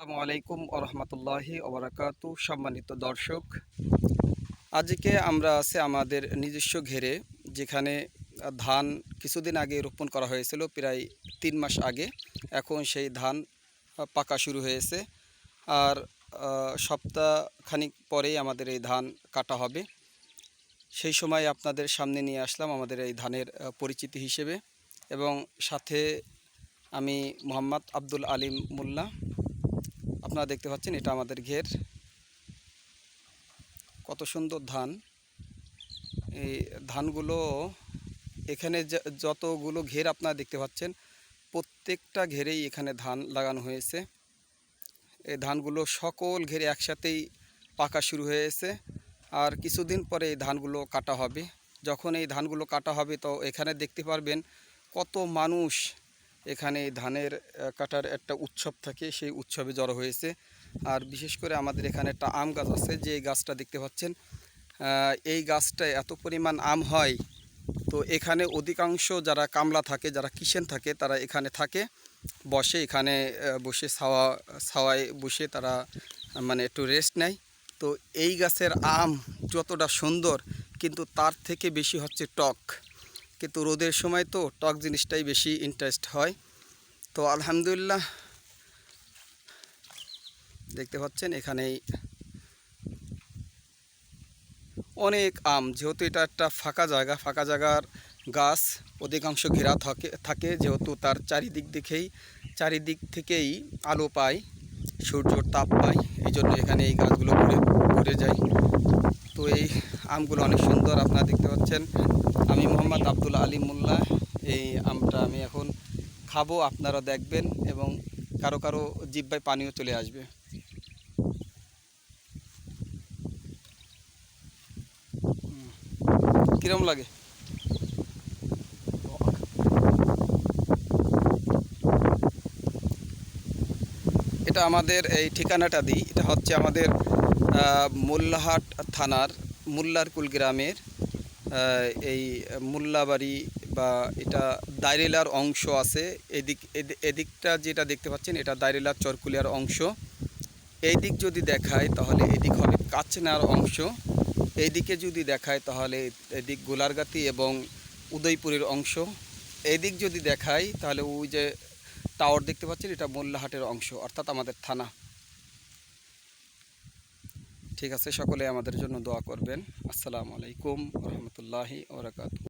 আসসালামু আলাইকুম ওরহমতুল্লাহি ওবরাকাতু। সম্মানিত দর্শক, আজকে আমরা আছি আমাদের নিজস্ব ঘেরে, যেখানে ধান কিছুদিন আগে রোপণ করা হয়েছিল, প্রায় 3 মাস আগে। এখন সেই ধান পাকা শুরু হয়েছে, আর সপ্তাহখানিক পরেই আমাদের এই ধান কাটা হবে। সেই সময় আপনাদের সামনে নিয়ে আসলাম আমাদের এই ধানের পরিচিতি হিসেবে, এবং সাথে আমি মোহাম্মদ আব্দুল আলিম মোল্লা। আপনারা দেখতে পাচ্ছেন এটা আমাদের ঘের। কত সুন্দর ধান! এই ধানগুলো এখানে যতগুলো ঘের আপনারা দেখতে পাচ্ছেন, প্রত্যেকটা ঘেরেই এখানে ধান লাগানো হয়েছে। এই ধানগুলো সকল ঘেরে একসাথেই পাকা শুরু হয়েছে, আর কিছুদিন পরে এই ধানগুলো কাটা হবে। যখন এই ধানগুলো কাটা হবে, তো এখানে দেখতে পারবেন কত মানুষ এখানে ধানের কাটার একটা উৎসব থাকে, সেই উৎসবে জড়ো হয়েছে। আর বিশেষ করে আমাদের এখানে একটা আম গাছ আছে, যে গাছটা দেখতে পাচ্ছেন, এই গাছটায় এত পরিমাণ আম হয়। তো এখানে অধিকাংশ যারা কামলা থাকে, যারা কিষেন থাকে, তারা এখানে থাকে, বসে এখানে, বসে ছাওয়ায় বসে তারা মানে একটু রেস্ট নেয়। তো এই গাছের আম যতটা সুন্দর, কিন্তু তার থেকে বেশি হচ্ছে টক। কিন্তু রোদের সময় তো টক জিনিসটাই বেশি ইন্টারেস্ট হয়। তো আলহামদুলিল্লাহ, দেখতে পাচ্ছেন এখানেই অনেক আম। যেহেতু এটা একটা ফাঁকা জায়গার গাছ, অধিকাংশ ঘেরা থাকে, যেহেতু তার চারিদিক থেকেই আলো পায়, সূর্যর তাপ পায়, এই জন্য এখানে এই গাছগুলো ভরে যায়। তো এই আমগুলো অনেক সুন্দর, আপনারা দেখতে পাচ্ছেন। আমি মোহাম্মদ আব্দুল আলিম মোল্লা। এই আমটা আমি এখন খাবো, আপনারা দেখবেন, এবং কারো কারো জিহ্বায় পানিও চলে আসবে। কিরম লাগে? এটা আমাদের এই ঠিকানাটা দিই, এটা হচ্ছে আমাদের মোল্লাহাট থানার মোল্লারকুল গ্রামের এই মোল্লাবাড়ি, বা এটা দাইরেলার অংশ আছে। এদিকটা যেটা দেখতে পাচ্ছেন, এটা দাইরেলার চরকুলিয়ার অংশ। এই দিক যদি দেখায় তাহলে এদিক হবে কাচনার অংশ। এইদিকে যদি দেখায় তাহলে এদিক গোলারগাতি এবং উদয়পুরের অংশ। এদিক যদি দেখায় তাহলে ওই যে টাওয়ার দেখতে পাচ্ছেন, এটা মোল্লাহাটের অংশ, অর্থাৎ আমাদের থানা। ঠিক আছে, সকলে আমাদের জন্য দোয়া করবেন। আসসালামু আলাইকুম রহমতুল্লাহি ওয়া বারাকাতুহু।